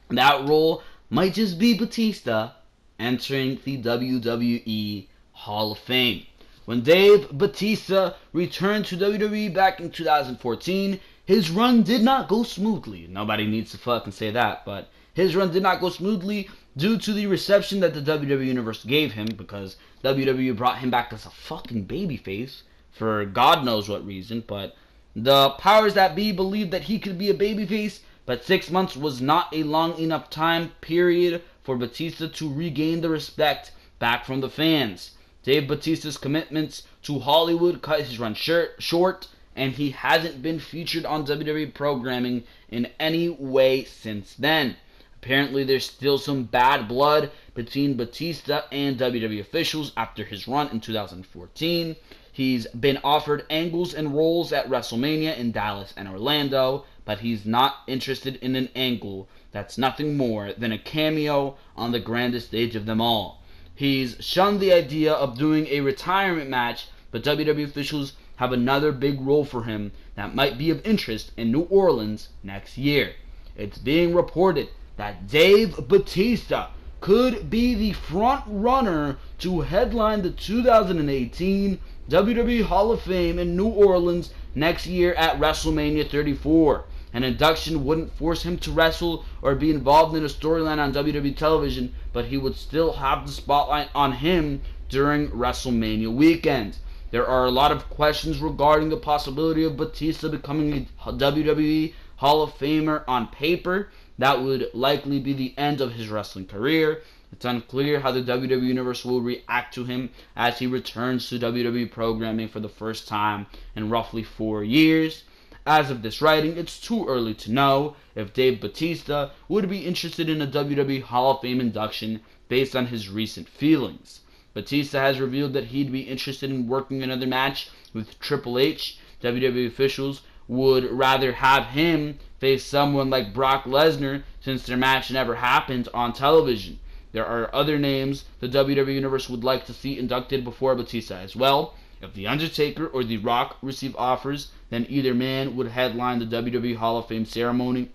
that role might just be Batista entering the WWE Hall of Fame. When Dave Batista returned to WWE back in 2014, his run did not go smoothly. Nobody needs to fucking say that, but his run did not go smoothly due to the reception that the WWE Universe gave him, because WWE brought him back as a fucking babyface for God knows what reason. But the powers that be believed that he could be a babyface, but 6 months was not a long enough time period for Batista to regain the respect back from the fans. Dave Batista's commitments to Hollywood cut his run short, and he hasn't been featured on WWE programming in any way since then. Apparently, there's still some bad blood between Batista and WWE officials after his run in 2014. He's been offered angles and roles at WrestleMania in Dallas and Orlando, but he's not interested in an angle that's nothing more than a cameo on the grandest stage of them all. He's shunned the idea of doing a retirement match, but WWE officials have another big role for him that might be of interest in New Orleans next year. It's being reported that Dave Batista could be the front runner to headline the 2018 WWE Hall of Fame in New Orleans next year at WrestleMania 34. An induction wouldn't force him to wrestle or be involved in a storyline on WWE television, but he would still have the spotlight on him during WrestleMania weekend. There are a lot of questions regarding the possibility of Batista becoming a WWE Hall of Famer on paper. That would likely be the end of his wrestling career. It's unclear how the WWE Universe will react to him as he returns to WWE programming for the first time in roughly 4 years. As of this writing, it's too early to know if Dave Batista would be interested in a WWE Hall of Fame induction based on his recent feelings. Batista has revealed that he'd be interested in working another match with Triple H. WWE officials would rather have him face someone like Brock Lesnar since their match never happened on television. There are other names the WWE Universe would like to see inducted before Batista as well. If The Undertaker or The Rock receive offers, then either man would headline the WWE Hall of Fame ceremony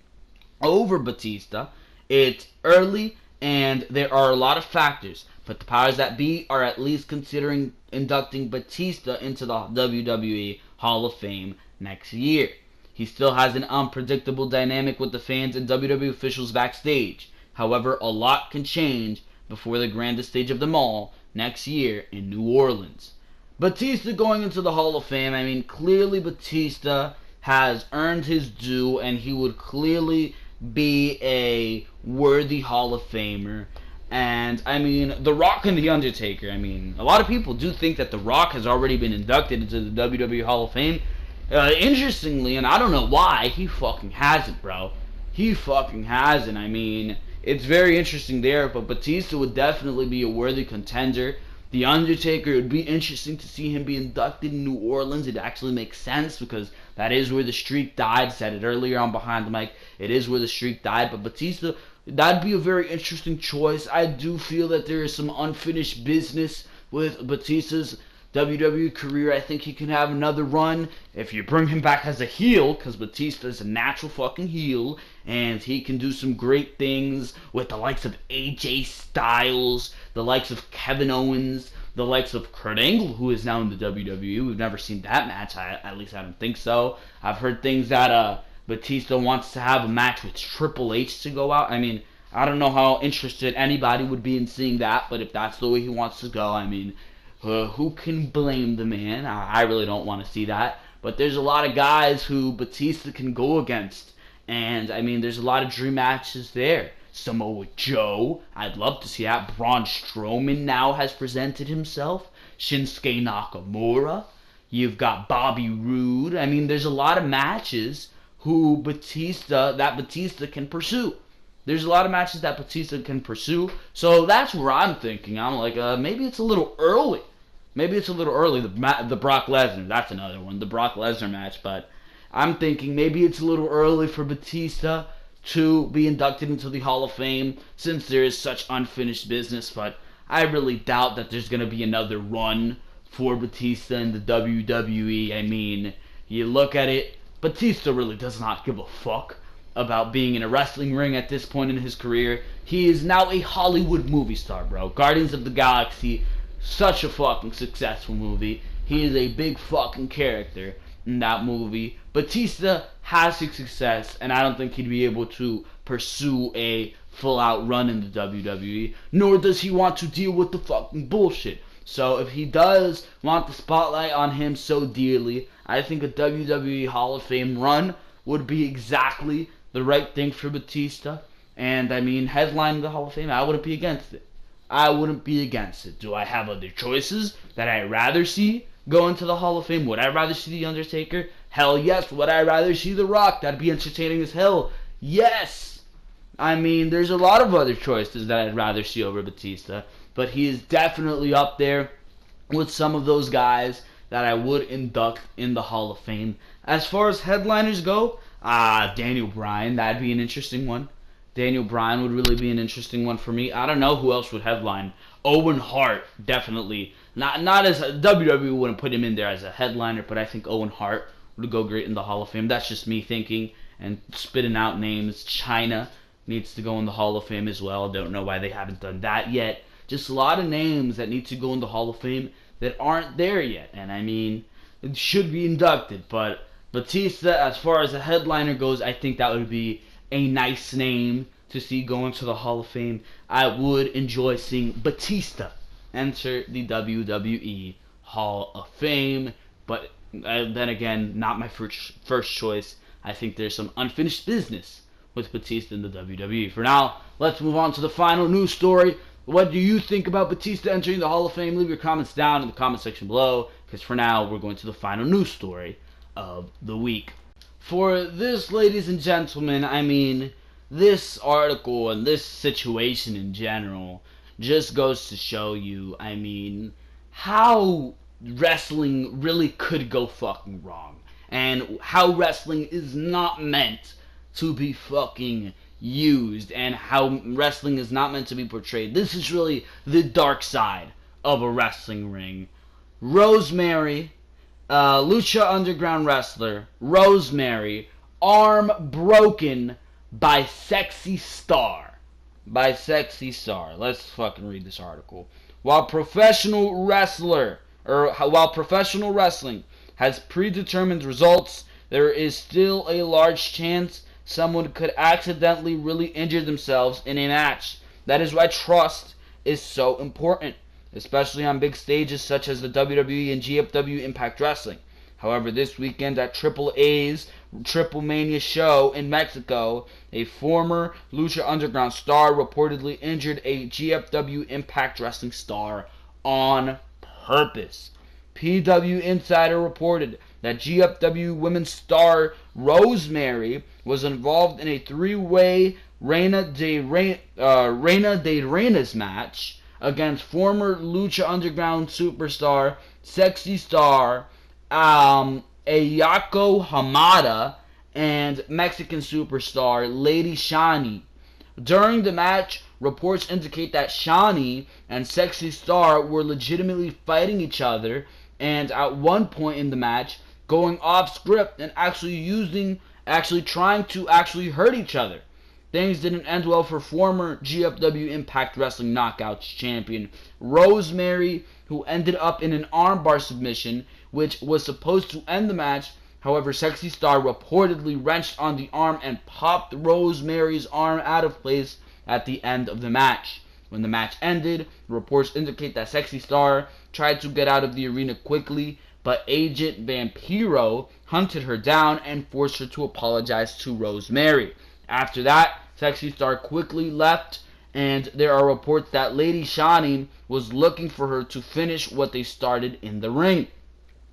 over Batista. It's early and there are a lot of factors, but the powers that be are at least considering inducting Batista into the WWE Hall of Fame next year. He still has an unpredictable dynamic with the fans and WWE officials backstage. However, a lot can change before the grandest stage of them all next year in New Orleans. Batista going into the Hall of Fame, I mean, clearly Batista has earned his due, and he would clearly be a worthy Hall of Famer. And, I mean, The Rock and The Undertaker, I mean, a lot of people do think that The Rock has already been inducted into the WWE Hall of Fame. Interestingly, and I don't know why, he fucking hasn't, bro. He fucking hasn't. I mean, it's very interesting there, but Batista would definitely be a worthy contender. The Undertaker, it would be interesting to see him be inducted in New Orleans. It actually makes sense because that is where the streak died. Said it earlier on Behind the Mic. It is where the streak died. But Batista, that'd be a very interesting choice. I do feel that there is some unfinished business with Batista's WWE career, I think he can have another run if you bring him back as a heel, because Batista is a natural fucking heel, and he can do some great things with the likes of AJ Styles, the likes of Kevin Owens, the likes of Kurt Angle, who is now in the WWE. We've never seen that match. At least I don't think so. I've heard things that Batista wants to have a match with Triple H to go out. I mean, I don't know how interested anybody would be in seeing that, but if that's the way he wants to go, I mean, who can blame the man? I really don't want to see that. But there's a lot of guys who Batista can go against. And, I mean, there's a lot of dream matches there. Samoa Joe, I'd love to see that. Braun Strowman now has presented himself. Shinsuke Nakamura. You've got Bobby Roode. I mean, there's a lot of matches that Batista can pursue. There's a lot of matches that Batista can pursue. So that's where I'm thinking. I'm like, maybe it's a little early. Maybe it's a little early. The Brock Lesnar, that's another one. The Brock Lesnar match. But I'm thinking maybe it's a little early for Batista to be inducted into the Hall of Fame since there is such unfinished business. But I really doubt that there's going to be another run for Batista in the WWE. I mean, you look at it, Batista really does not give a fuck about being in a wrestling ring at this point in his career. He is now a Hollywood movie star, bro. Guardians of the Galaxy, such a fucking successful movie. He is a big fucking character in that movie. Batista has his success, and I don't think he'd be able to pursue a full-out run in the WWE, nor does he want to deal with the fucking bullshit. So if he does want the spotlight on him so dearly, I think a WWE Hall of Fame run would be exactly the right thing for Batista. And, I mean, headlining the Hall of Fame, I wouldn't be against it. I wouldn't be against it. Do I have other choices that I'd rather see go into the Hall of Fame? Would I rather see The Undertaker? Hell yes. Would I rather see The Rock? That'd be entertaining as hell. Yes. I mean, there's a lot of other choices that I'd rather see over Batista. But he is definitely up there with some of those guys that I would induct in the Hall of Fame. As far as headliners go, Daniel Bryan, that'd be an interesting one. Daniel Bryan would really be an interesting one for me. I don't know who else would headline. Owen Hart, definitely. Not as WWE wouldn't put him in there as a headliner, but I think Owen Hart would go great in the Hall of Fame. That's just me thinking and spitting out names. Chyna needs to go in the Hall of Fame as well. Don't know why they haven't done that yet. Just a lot of names that need to go in the Hall of Fame that aren't there yet. And I mean, it should be inducted. But Batista, as far as a headliner goes, I think that would be a nice name to see go into the Hall of Fame. I would enjoy seeing Batista enter the WWE Hall of Fame. But then again, not my first choice. I think there's some unfinished business with Batista in the WWE. For now, let's move on to the final news story. What do you think about Batista entering the Hall of Fame? Leave your comments down in the comment section below, because for now, we're going to the final news story of the week. For this, ladies and gentlemen, I mean, this article and this situation in general just goes to show you, I mean, how wrestling really could go fucking wrong. And how wrestling is not meant to be fucking used, and how wrestling is not meant to be portrayed. This is really the dark side of a wrestling ring. Rosemary, Lucha Underground wrestler, Rosemary, arm broken by sexy star. By sexy star. Let's fucking read this article. While professional wrestling has predetermined results, there is still a large chance someone could accidentally really injure themselves in a match. That is why trust is so important, especially on big stages such as the WWE and GFW Impact Wrestling. However, this weekend at Triple A's Triple Mania show in Mexico, a former Lucha Underground star reportedly injured a GFW Impact Wrestling star on purpose. PW Insider reported that GFW women's star Rosemary was involved in a three-way Reina de Reinas match against former Lucha Underground superstar, sexy star, Ayako Hamada, and Mexican superstar Lady Shani. During the match, reports indicate that Shani and Sexy Star were legitimately fighting each other and at one point in the match, going off script and actually trying to hurt each other. Things didn't end well for former GFW Impact Wrestling Knockouts champion Rosemary, who ended up in an armbar submission, which was supposed to end the match. However, Sexy Star reportedly wrenched on the arm and popped Rosemary's arm out of place at the end of the match. When the match ended, reports indicate that Sexy Star tried to get out of the arena quickly, but Agent Vampiro hunted her down and forced her to apologize to Rosemary. After that, Sexy Star quickly left, and there are reports that Lady Shani was looking for her to finish what they started in the ring.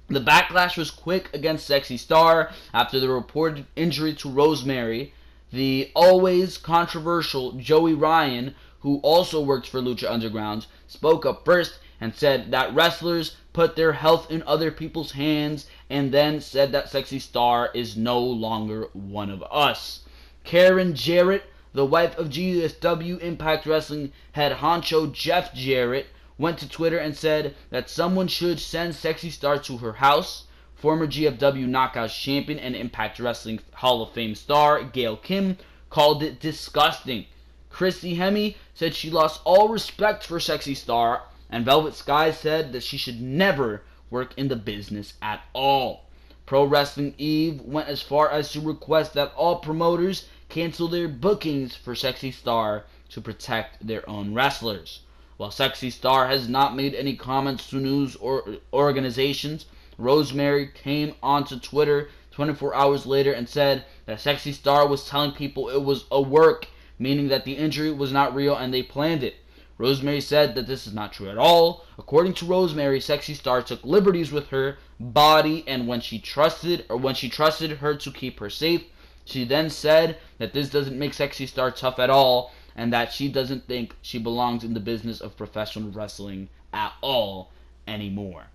The backlash was quick against Sexy Star after the reported injury to Rosemary. The always controversial Joey Ryan, who also works for Lucha Underground, spoke up first and said that wrestlers put their health in other people's hands, and then said that Sexy Star is no longer one of us. Karen Jarrett, the wife of GSW Impact Wrestling head honcho Jeff Jarrett, went to Twitter and said that someone should send Sexy Star to her house. Former GFW Knockouts champion and Impact Wrestling Hall of Fame star Gail Kim called it disgusting. Christy Hemme said she lost all respect for Sexy Star, and Velvet Sky said that she should never work in the business at all. Pro Wrestling Eve went as far as to request that all promoters cancel their bookings for Sexy Star to protect their own wrestlers. While Sexy Star has not made any comments to news or organizations, Rosemary came onto Twitter 24 hours later and said that Sexy Star was telling people it was a work, meaning that the injury was not real and they planned it. Rosemary said that this is not true at all. According to Rosemary, Sexy Star took liberties with her body, and when she trusted her to keep her safe, she then said that this doesn't make Sexy Star tough at all, and that she doesn't think she belongs in the business of professional wrestling at all anymore.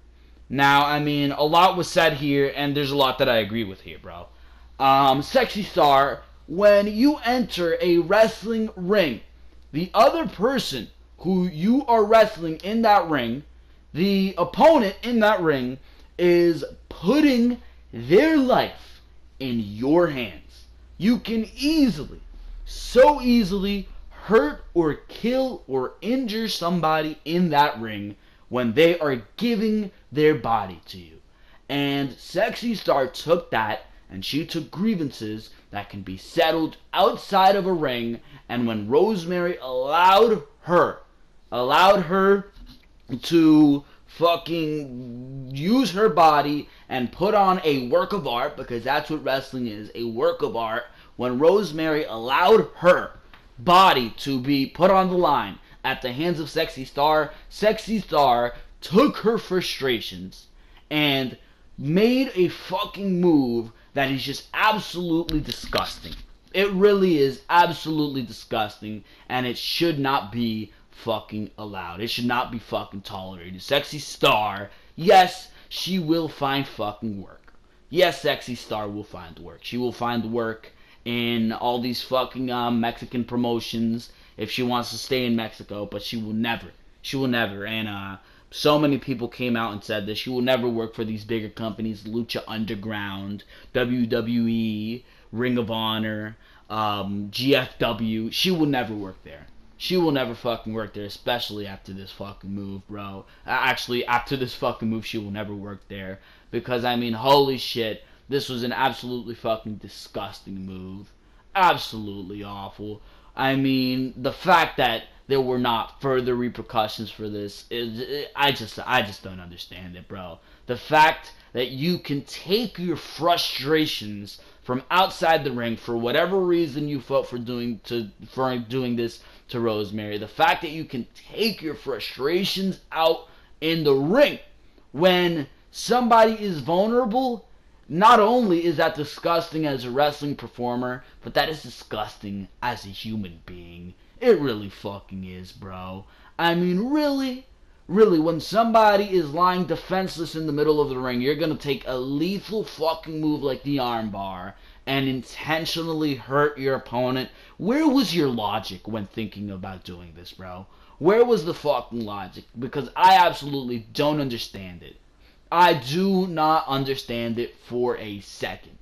Now, I mean, a lot was said here, and there's a lot that I agree with here, bro. Sexy Star, when you enter a wrestling ring, the other person who you are wrestling in that ring, the opponent in that ring, is putting their life in your hands. You can so easily hurt or kill or injure somebody in that ring when they are giving their body to you. And Sexy Star took that, and she took grievances that can be settled outside of a ring, and when Rosemary allowed her to fucking use her body and put on a work of art, because that's what wrestling is, a work of art, when Rosemary allowed her body to be put on the line at the hands of Sexy Star took her frustrations and made a fucking move that is just absolutely disgusting. It really is absolutely disgusting, and it should not be fucking allowed. It should not be fucking tolerated. Sexy Star, yes, she will find fucking work. Yes, Sexy Star will find work. She will find work in all these fucking Mexican promotions if she wants to stay in Mexico, but she will never, and so many people came out and said that she will never work for these bigger companies, Lucha Underground, WWE, Ring of Honor, GFW. She will never work there. She will never fucking work there, especially after this fucking move, bro. Actually, after this fucking move, she will never work there. Because, I mean, holy shit, this was an absolutely fucking disgusting move. Absolutely awful. I mean, the fact that there were not further repercussions for this, I just don't understand it, bro. The fact that you can take your frustrations from outside the ring for whatever reason you felt for doing this to Rosemary. The fact that you can take your frustrations out in the ring when somebody is vulnerable, not only is that disgusting as a wrestling performer, but that is disgusting as a human being. It really fucking is, bro. I mean, really, when somebody is lying defenseless in the middle of the ring, you're gonna take a lethal fucking move like the armbar and intentionally hurt your opponent. Where was your logic when thinking about doing this, bro? Where was the fucking logic? Because I absolutely don't understand it. I do not understand it for a second.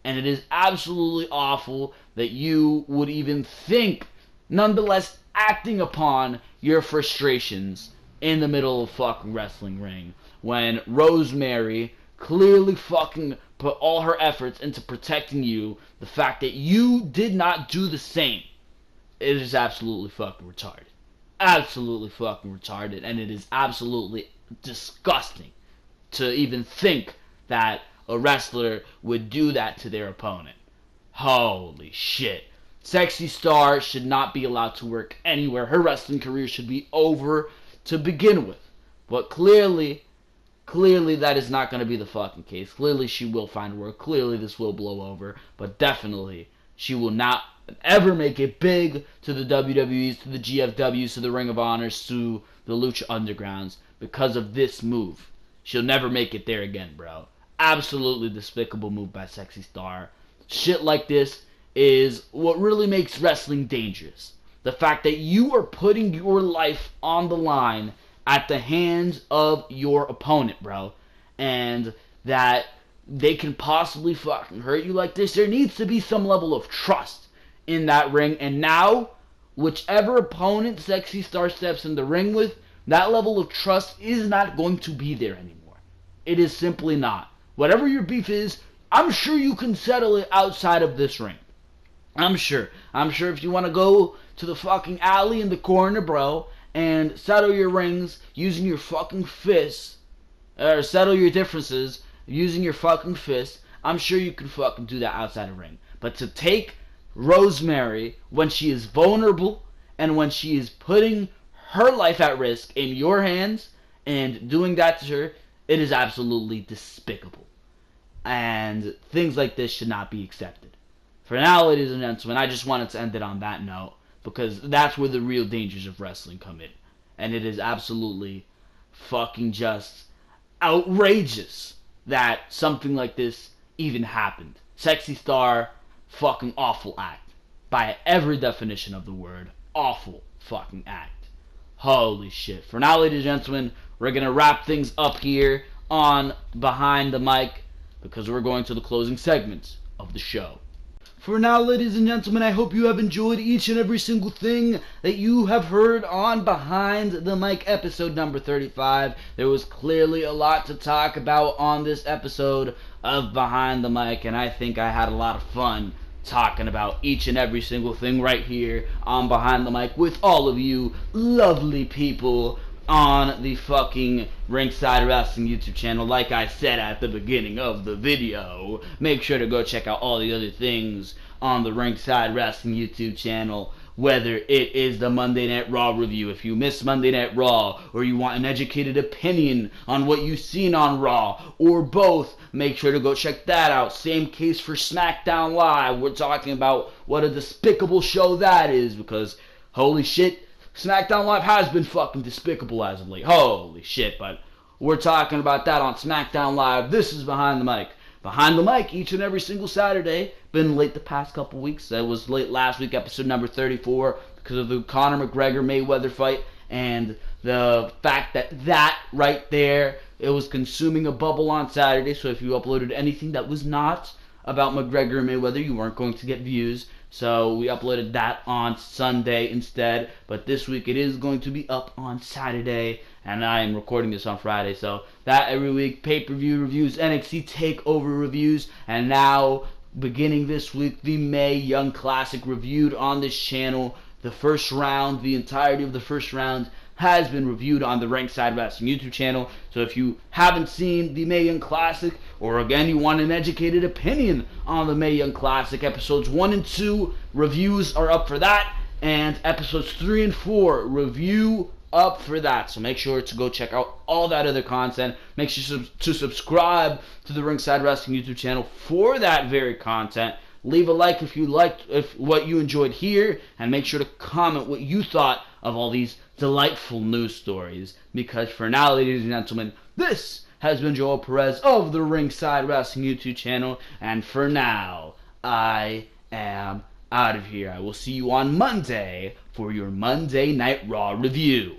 And it is absolutely awful that you would even think, nonetheless, acting upon your frustrations in the middle of fucking wrestling ring. When Rosemary clearly fucking put all her efforts into protecting you, the fact that you did not do the same, it is absolutely fucking retarded. Absolutely fucking retarded. And it is absolutely disgusting to even think that a wrestler would do that to their opponent. Holy shit. Sexy Star should not be allowed to work anywhere. Her wrestling career should be over to begin with. But clearly that is not going to be the fucking case. Clearly she will find work. Clearly this will blow over. But definitely she will not ever make it big to the WWEs, to the GFWs, to the Ring of Honors, to the Lucha Undergrounds because of this move. She'll never make it there again, bro. Absolutely despicable move by Sexy Star. Shit like this is what really makes wrestling dangerous. The fact that you are putting your life on the line at the hands of your opponent, bro. And that they can possibly fucking hurt you like this. There needs to be some level of trust in that ring. And now, whichever opponent Sexy Star steps in the ring with, that level of trust is not going to be there anymore. It is simply not. Whatever your beef is, I'm sure you can settle it outside of this ring. I'm sure if you want to go to the fucking alley in the corner, bro, and settle your rings using your fucking fists, or settle your differences using your fucking fists, I'm sure you can fucking do that outside of ring. But to take Rosemary when she is vulnerable and when she is putting her life at risk in your hands and doing that to her, it is absolutely despicable. And things like this should not be accepted. For now, ladies and gentlemen, I just wanted to end it on that note, because that's where the real dangers of wrestling come in. And it is absolutely fucking just outrageous that something like this even happened. Sexy Star, fucking awful act. By every definition of the word, awful fucking act. Holy shit. For now, ladies and gentlemen, we're going to wrap things up here on Behind the Mic, because we're going to the closing segments of the show. For now, ladies and gentlemen, I hope you have enjoyed each and every single thing that you have heard on Behind the Mic episode number 35. There was clearly a lot to talk about on this episode of Behind the Mic, and I think I had a lot of fun talking about each and every single thing right here on Behind the Mic with all of you lovely people on the fucking Ringside Wrestling YouTube channel. Like I said at the beginning of the video, make sure to go check out all the other things on the Ringside Wrestling YouTube channel, whether it is the Monday Night Raw review. If you missed Monday Night Raw, or you want an educated opinion on what you've seen on Raw, or both, make sure to go check that out. Same case for Smackdown Live. We're talking about what a despicable show that is, because holy shit, Smackdown Live has been fucking despicable as of late. Holy shit, but we're talking about that on Smackdown Live. This is Behind the Mic. Behind the Mic each and every single Saturday. Been late the past couple weeks. I was late last week, episode number 34, because of the Conor McGregor-Mayweather fight, and the fact that right there, it was consuming a bubble on Saturday, so if you uploaded anything that was not about McGregor and Mayweather, you weren't going to get views. So we uploaded that on Sunday instead. But this week it is going to be up on Saturday, and I am recording this on Friday. So that every week, pay-per-view reviews, NXT TakeOver reviews, and now beginning this week, the Mae Young Classic reviewed on this channel. The first round, the entirety of the first round has been reviewed on the Ringside Wrestling YouTube channel. So if you haven't seen the Mae Young Classic, or again you want an educated opinion on the Mae Young Classic, episodes 1 and 2 reviews are up for that, and episodes 3 and 4 review up for that. So make sure to go check out all that other content. Make sure to subscribe to the Ringside Wrestling YouTube channel for that very content. Leave a like if you liked what you enjoyed here, and make sure to comment what you thought of all these delightful news stories. Because for now, ladies and gentlemen, this has been Joel Perez of the Ringside Wrestling YouTube channel, and for now, I am out of here. I will see you on Monday for your Monday Night Raw review.